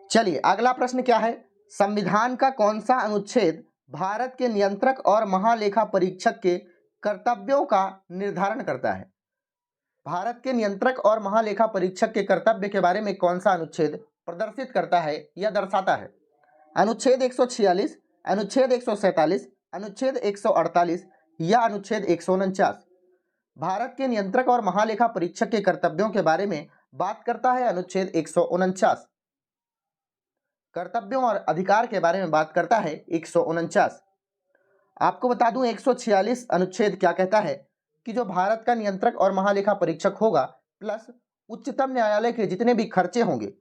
चलिए अगला प्रश्न क्या है, संविधान का कौन सा अनुच्छेद भारत के नियंत्रक और महालेखा परीक्षक के कर्तव्यों का निर्धारण करता है? भारत के नियंत्रक और महालेखा परीक्षक के कर्तव्य के बारे में कौन सा अनुच्छेद प्रदर्शित करता है या दर्शाता है? अनुच्छेद 146, अनुच्छेद 147, अनुच्छेद 148 या अनुच्छेद 149? भारत के नियंत्रक और महालेखा परीक्षक के कर्तव्यों के बारे में बात करता है अनुच्छेद 149। कर्तव्यों और अधिकार के बारे में बात करता है 149। आपको बता दूं 146 अनुच्छेद क्या कहता है कि जो भारत का नियंत्रक और महालेखा परीक्षक होगा प्लस उच्चतम न्यायालय के जितने भी खर्चे होंगे,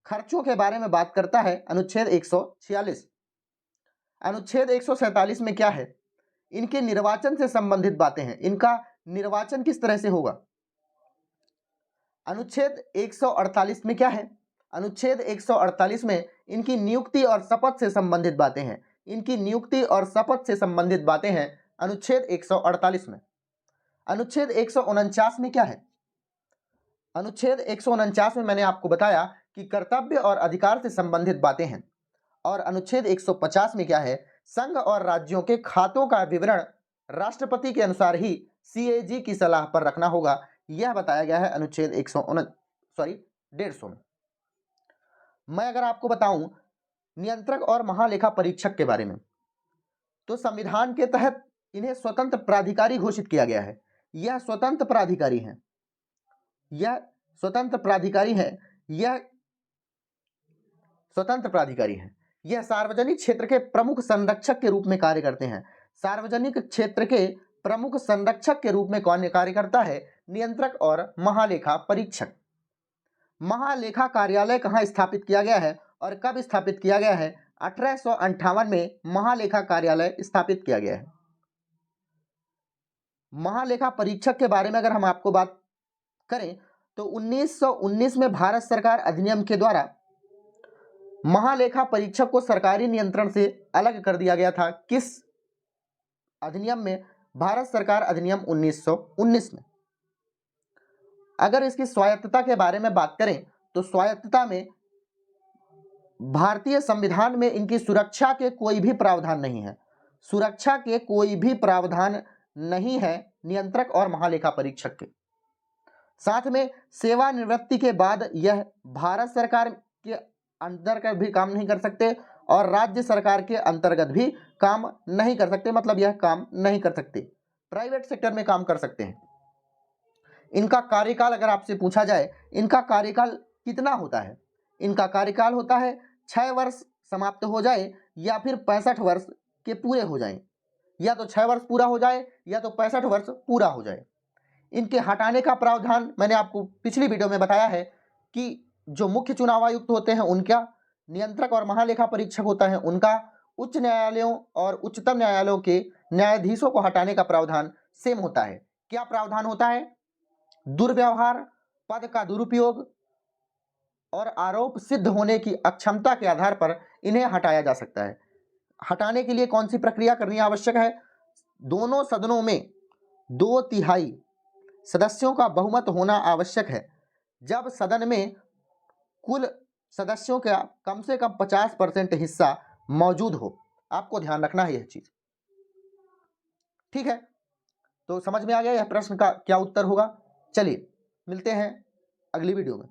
खर्चों के बारे में बात करता है अनुच्छेद 146। अनुच्छेद 147 में क्या है, इनके निर्वाचन से संबंधित बातें हैं। इनका निर्वाचन किस तरह से होगा? अनुच्छेद 148 में क्या है? अनुच्छेद 148 में इनकी नियुक्ति और शपथ से संबंधित बातें हैं। इनकी नियुक्ति और शपथ से संबंधित बातें हैं अनुच्छेद 148 में। अनुच्छेद 149 में क्या है? अनुच्छेद 149 में मैंने आपको बताया कि कर्तव्य और अधिकार से संबंधित बातें हैं। और अनुच्छेद 150 में क्या है? संघ और राज्यों के खातों का विवरण राष्ट्रपति के अनुसार ही सीएजी की सलाह पर रखना होगा, यह बताया गया है अनुच्छेद 150 में। मैं अगर आपको बताऊं नियंत्रक और महालेखा परीक्षक के बारे में, तो संविधान के तहत इन्हें स्वतंत्र प्राधिकारी घोषित किया गया है। यह स्वतंत्र प्राधिकारी है, यह स्वतंत्र प्राधिकारी है, यह स्वतंत्र प्राधिकारी है। यह सार्वजनिक क्षेत्र के प्रमुख संरक्षक के रूप में कार्य करते हैं। सार्वजनिक क्षेत्र के प्रमुख संरक्षक के रूप में कौन कार्य करता है? नियंत्रक और महालेखा परीक्षक। महालेखा कार्यालय कहाँ स्थापित किया गया है और कब स्थापित किया गया है? 1858 में महालेखा कार्यालय स्थापित किया गया है। महालेखा परीक्षक के बारे में अगर हम आपको बात करें तो 1919 में भारत सरकार अधिनियम के द्वारा महालेखा परीक्षक को सरकारी नियंत्रण से अलग कर दिया गया था। किस अधिनियम में? भारत सरकार अधिनियम 1919 में। अगर इसकी स्वायत्तता के बारे में बात करें तो स्वायत्तता में भारतीय संविधान में इनकी सुरक्षा के कोई भी प्रावधान नहीं है। सुरक्षा के कोई भी प्रावधान नहीं है नियंत्रक और महालेखा परीक्षक के। साथ में सेवानिवृत्ति के बाद यह भारत सरकार के अंतर्गत भी काम नहीं कर सकते और राज्य सरकार के अंतर्गत भी काम नहीं कर सकते। मतलब यह काम नहीं कर सकते, प्राइवेट सेक्टर में काम कर सकते हैं। इनका कार्यकाल अगर आपसे पूछा जाए, इनका कार्यकाल कितना होता है? इनका कार्यकाल होता है 6 वर्ष समाप्त हो जाए या फिर 65 वर्ष के पूरे हो जाएं। या तो 6 वर्ष पूरा हो जाए या तो 65 वर्ष पूरा हो जाए। इनके हटाने का प्रावधान मैंने आपको पिछली वीडियो में बताया है कि जो मुख्य चुनाव आयुक्त होते हैं उनका, नियंत्रक और महालेखा परीक्षक होता है उनका, उच्च न्यायालयों और उच्चतम न्यायालयों के न्यायाधीशों को हटाने का प्रावधान सेम होता है। क्या प्रावधान होता है? दुर्व्यवहार, पद का दुरुपयोग और आरोप सिद्ध होने की अक्षमता के आधार पर इन्हें हटाया जा सकता है। हटाने के लिए कौन सी प्रक्रिया करनी आवश्यक है? दोनों सदनों में 2/3 सदस्यों का बहुमत होना आवश्यक है। जब सदन में कुल सदस्यों का कम से कम 50% हिस्सा मौजूद हो। आपको ध्यान रखना है यह चीज, ठीक है? तो समझ में आ गया यह प्रश्न का क्या उत्तर होगा। चलिए मिलते हैं अगली वीडियो में।